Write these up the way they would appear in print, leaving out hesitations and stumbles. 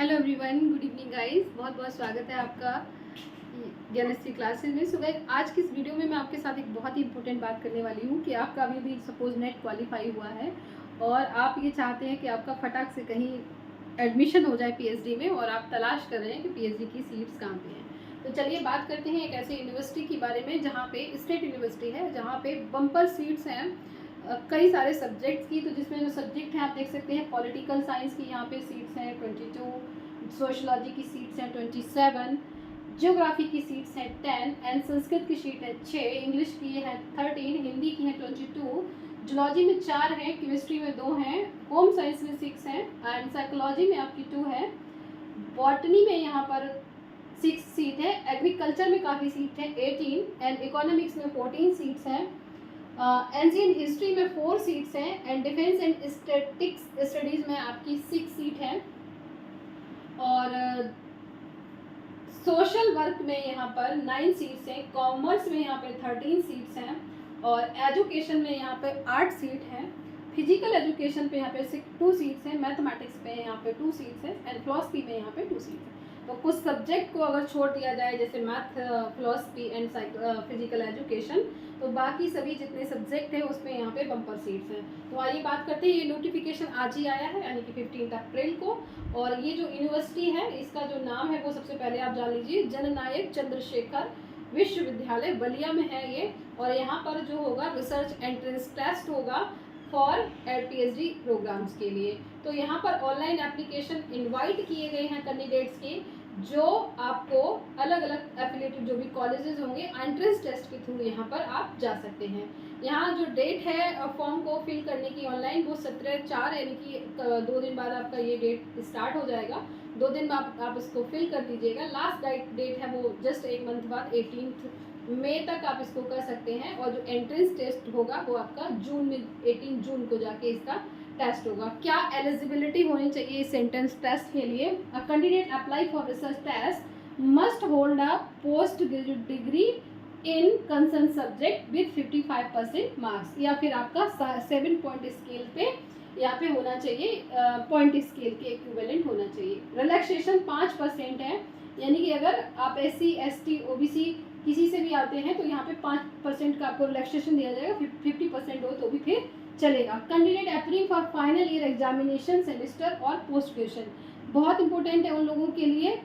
Hello everyone, good evening guys. बहुत बहुत स्वागत है आपका ज्ञानश्री क्लासेस में। सुबह आज की इस वीडियो में मैं आपके साथ एक बहुत ही इंपॉर्टेंट बात करने वाली हूँ कि आपका अभी भी सपोज नेट क्वालिफाई हुआ है और आप ये चाहते हैं कि आपका फटाक से कहीं एडमिशन हो जाए पीएचडी में, और आप तलाश कर रहे हैं कि पीएचडी की सीट्स कहाँ पे हैं। तो चलिए बात करते हैं एक ऐसे यूनिवर्सिटी के बारे में जहाँ पे स्टेट यूनिवर्सिटी है, जहाँ पे बम्पर सीट्स हैं कई सारे सब्जेक्ट्स की। तो जिसमें जो सब्जेक्ट हैं आप देख सकते हैं, पॉलिटिकल साइंस की यहाँ पे सीट्स हैं 22, सोशलॉजी की सीट्स हैं 27, ज्योग्राफी की सीट्स हैं 10 एंड संस्कृत की सीट है 6, इंग्लिश की है 13, हिंदी की है 22, जूलॉजी में 4 हैं, केमिस्ट्री में 2 हैं, होम साइंस में 6 हैं एंड साइकोलॉजी में आपकी 2 है, बॉटनी में यहाँ पर 6 सीट है, एग्रीकल्चर में काफ़ी सीट है 18 एंड इकोनॉमिक्स में 14 सीट्स हैं, एंशियंट हिस्ट्री में 4 सीट्स हैं and defence and statics studies में आपकी 6 सीट है, और सोशल वर्क में यहाँ पर 9 सीट्स हैं, कॉमर्स में यहाँ पे 13 सीट्स हैं और एजुकेशन में यहाँ पे 8 सीट हैं, फिजिकल एजुकेशन पे यहाँ पे 2 सीट्स हैं, मैथमेटिक्स पे यहाँ पे 2 सीट्स हैं एंड फिलॉसफी में यहाँ पे 2 सीट्स हैं। तो कुछ सब्जेक्ट को अगर छोड़ दिया जाए जैसे math, philosophy and physical education, तो बाकी सभी जितने सब्जेक्ट हैं उसमें यहाँ पे बम्पर सीट्स हैं। तो आइए बात करते हैं, ये नोटिफिकेशन आज ही आया है यानी कि 15 अप्रैल को, और ये जो यूनिवर्सिटी है इसका जो नाम है वो सबसे पहले आप जान लीजिए, जननायक चंद्रशेखर विश्वविद्यालय बलिया में है ये। और यहाँ पर जो होगा रिसर्च एंट्रेंस टेस्ट होगा फॉर पीएचडी प्रोग्राम्स के लिए। तो यहाँ पर ऑनलाइन एप्लीकेशन इनवाइट किए गए हैं कैंडिडेट्स के, जो आपको अलग अलग एफिलिएटेड जो भी कॉलेजेस होंगे एंट्रेंस टेस्ट के थ्रू यहाँ पर आप जा सकते हैं। यहाँ जो डेट है फॉर्म को फिल करने की ऑनलाइन वो 17/4 यानी कि 2 दिन बाद आपका ये डेट स्टार्ट हो जाएगा। 2 दिन बाद आप इसको फिल कर दीजिएगा। लास्ट डेट है वो जस्ट 1 मंथ बाद 18 मई तक आप इसको कर सकते हैं, और जो एंट्रेंस टेस्ट होगा वो आपका जून में 18 जून को जाके इसका टेस्ट होगा। क्या एलिजिबिलिटी होनी चाहिए इस एंट्रेंस टेस्ट के लिए? A candidate apply for research test must hold a post graduate degree in concern subject with 55% marks, या फिर आपका 7 पॉइंट स्केल पे यहाँ पे होना चाहिए, पॉइंट स्केल के इक्विवेलेंट होना चाहिए। रिलैक्सेशन 5% है, यानी कि अगर आप SC ST OBC किसी से भी आते हैं तो यहाँ पे 5% का आपको रिलैक्सेशन दिया जाएगा, 50% हो तो भी फिर चलेगा। Candidate applying for final year examination semester और पोस्ट ग्रेजुएशन, बहुत इंपॉर्टेंट है उन लोगों के लिए।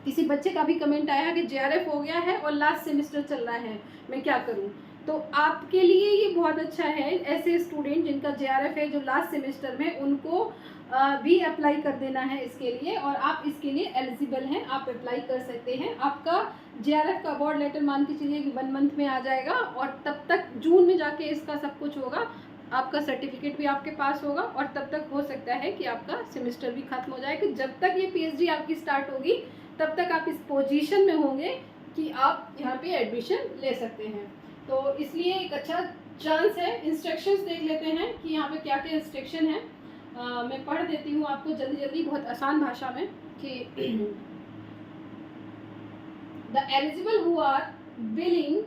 किसी बच्चे का भी कमेंट आया कि JRF हो गया है और लास्ट सेमेस्टर चल रहा है, मैं क्या करूं? तो आपके लिए ये बहुत अच्छा है, ऐसे स्टूडेंट जिनका JRF है जो लास्ट सेमेस्टर में, उनको भी अप्लाई कर देना है इसके लिए, और आप इसके लिए एलिजिबल हैं, आप अप्लाई कर सकते हैं। आपका JRF का अवार्ड लेटर मान के चलिए कि 1 मंथ में आ जाएगा, और तब तक जून में जाके इसका सब कुछ होगा, आपका सर्टिफिकेट भी आपके पास होगा, और तब तक हो सकता है कि आपका सेमेस्टर भी खत्म हो जाए, कि जब तक ये PhD आपकी स्टार्ट होगी तब तक आप इस पोजीशन में होंगे कि आप यहाँ पे एडमिशन ले सकते हैं। तो इसलिए एक अच्छा चांस है। इंस्ट्रक्शंस देख लेते हैं कि यहाँ पे क्या क्या इंस्ट्रक्शन है। मैं पढ़ देती हूँ आपको जल्दी जल्दी, बहुत आसान भाषा में, कि the eligible who are willing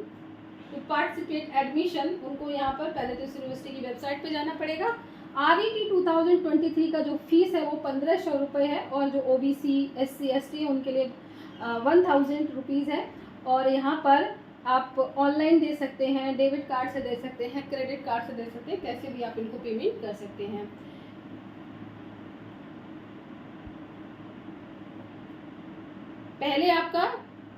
to participate admission, उनको यहाँ पर पहले तो इस यूनिवर्सिटी की वेबसाइट पे जाना पड़ेगा। RET 2023 का जो फीस है वो 1500 रुपये है, और जो OBC SC ST है उनके लिए 1000 रुपीज़ है। और यहाँ पर आप ऑनलाइन दे सकते हैं, डेबिट कार्ड से दे सकते हैं, क्रेडिट कार्ड से दे सकते हैं, कैसे भी आप इनको पेमेंट कर सकते हैं। पहले आपका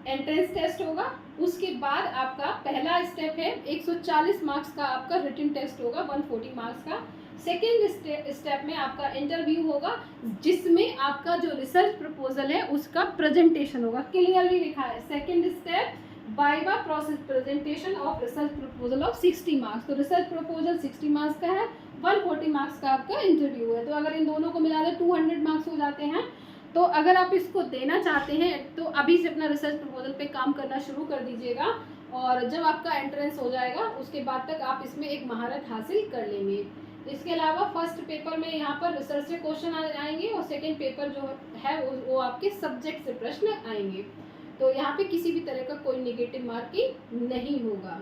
एंट्रेंस टेस्ट होगा, उसके बाद आपका पहला स्टेप है 140 मार्क्स का आपका रिटन टेस्ट होगा 140 मार्क्स का। सेकेंड स्टेप में आपका इंटरव्यू होगा, जिसमें आपका जो रिसर्च प्रपोजल है उसका प्रेजेंटेशन होगा। क्लियरली लिखा है second step viva process presentation of research proposal of 60 marks. तो रिसर्च प्रपोजल 60 मार्क्स का है, 140 मार्क्स का आपका इंटरव्यू है। तो अगर इन दोनों को मिला दे 200 मार्क्स हो जाते हैं। तो अगर आप इसको देना चाहते हैं तो अभी से अपना रिसर्च प्रपोजल पे काम करना शुरू कर दीजिएगा, और जब आपका एंट्रेंस हो जाएगा उसके बाद तक आप इसमें एक महारत हासिल कर लेंगे। इसके अलावा फर्स्ट पेपर में यहाँ पर रिसर्च से क्वेश्चन आएंगे, और सेकेंड पेपर जो है वो आपके सब्जेक्ट से प्रश्न आएंगे। तो यहाँ पे किसी भी तरह का कोई नेगेटिव मार्किंग नहीं होगा।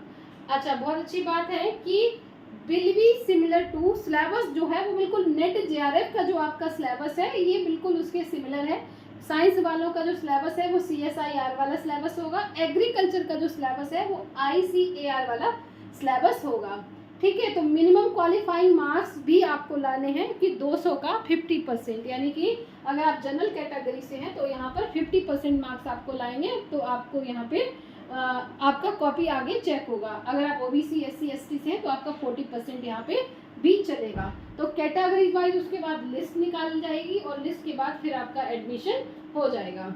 अच्छा, बहुत अच्छी बात है कि will be similar to syllabus जो है वो बिल्कुल नेट JRF का जो आपका सिलेबस है ये बिल्कुल उसके सिमिलर है। साइंस वालों का जो सिलेबस है वो CSIR वाला सिलेबस होगा, एग्रीकल्चर का जो सिलेबस है वो ICAR वाला सिलेबस होगा। ठीक है, तो मिनिमम क्वालिफाइंग मार्क्स भी आपको लाने हैं कि 200 का 50%, यानी कि अगर आप जनरल कैटेगरी से हैं तो यहाँ पर 50% मार्क्स आपको लाएंगे तो आपको यहाँ पे आपका कॉपी आगे चेक होगा। अगर आप OBC SC ST से हैं तो आपका 40% यहाँ पे भी चलेगा। तो कैटेगरी वाइज उसके बाद लिस्ट निकाली जाएगी और लिस्ट के बाद फिर आपका एडमिशन हो जाएगा।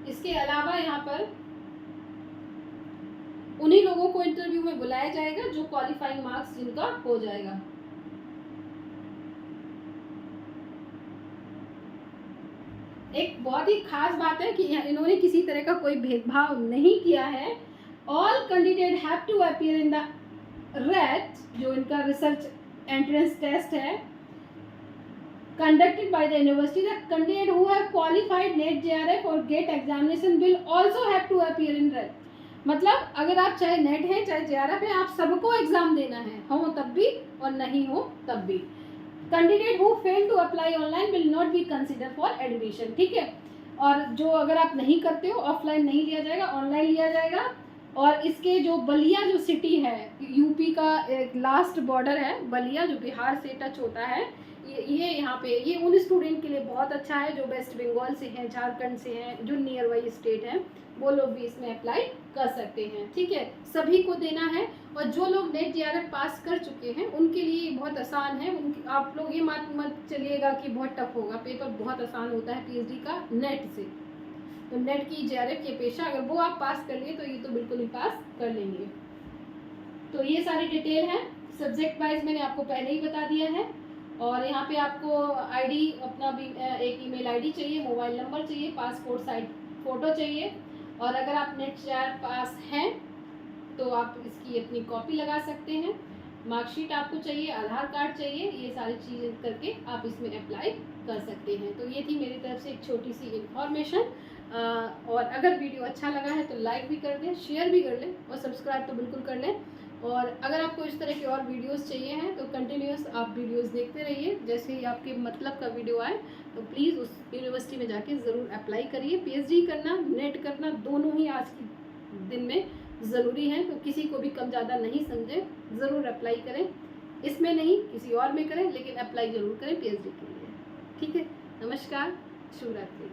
इसके अलावा यहाँ पर उन्हीं लोगों को इंटरव्यू में बुलाया जाएगा जो क्वालिफाइंग मार्क्स जिनका हो जाएगा। एक बहुत ही खास बात है कि इन्होंने किसी तरह का कोई भेदभाव नहीं किया है। All candidate have to appear in the RET, जो इनका रिसर्च एंट्रेंस टेस्ट है, conducted by the university. The candidate who have qualified NET JRF or GATE examination will also have to appear in RET. मतलब अगर आप चाहे net है चाहे JRF है, आप सबको एग्जाम देना है, हो तब भी और नहीं हो तब भी। Candidate who fail to apply online will not be consider for admission. ठीक है, और जो अगर आप नहीं करते हो ऑफलाइन नहीं लिया जाएगा, ऑनलाइन लिया जाएगा। और इसके जो बलिया जो सिटी है, यूपी का एक लास्ट बॉर्डर है बलिया, जो बिहार से टच होता है, ये यहाँ पे ये उन स्टूडेंट के लिए बहुत अच्छा है जो वेस्ट बंगाल से हैं, झारखंड से हैं, जो नियर बाई स्टेट हैं, वो लोग भी इसमें अप्लाई कर सकते हैं। ठीक है, सभी को देना है। और जो लोग नेट JRF पास कर चुके हैं उनके लिए बहुत आसान है। आप लोग ये मत चलिएगा कि बहुत टफ होगा, पेपर बहुत आसान होता है PhD का नेट से। तो नेट की JRF की अपेक्षा अगर वो आप पास कर लिए तो ये तो बिल्कुल ही पास कर लेंगे। तो ये सारी डिटेल है, सब्जेक्ट वाइज मैंने आपको पहले ही बता दिया है। और यहाँ पे आपको ID अपना भी एक ईमेल ID चाहिए, मोबाइल नंबर चाहिए, पासपोर्ट साइज फ़ोटो चाहिए। और अगर आप नेट JRF पास हैं तो आप इसकी अपनी कॉपी लगा सकते हैं। मार्कशीट आपको चाहिए, आधार कार्ड चाहिए, ये सारी चीज़ें करके आप इसमें अप्लाई कर सकते हैं। तो ये थी मेरी तरफ से एक छोटी सी इन्फॉर्मेशन। और अगर वीडियो अच्छा लगा है तो लाइक भी कर दें, शेयर भी कर लें और सब्सक्राइब तो बिल्कुल कर लें। और अगर आपको इस तरह की और वीडियोस चाहिए हैं तो कंटिन्यूस आप वीडियोस देखते रहिए। जैसे ही आपके मतलब का वीडियो आए तो प्लीज़ उस यूनिवर्सिटी में जाके ज़रूर अप्लाई करिए। PhD करना, नेट करना, दोनों ही आज के दिन में ज़रूरी है। तो किसी को भी कम ज़्यादा नहीं समझे, ज़रूर अप्लाई करें। इसमें नहीं किसी और में करें, लेकिन अप्लाई ज़रूर करें PhD के लिए। ठीक है, नमस्कार, शुभ रात्रि।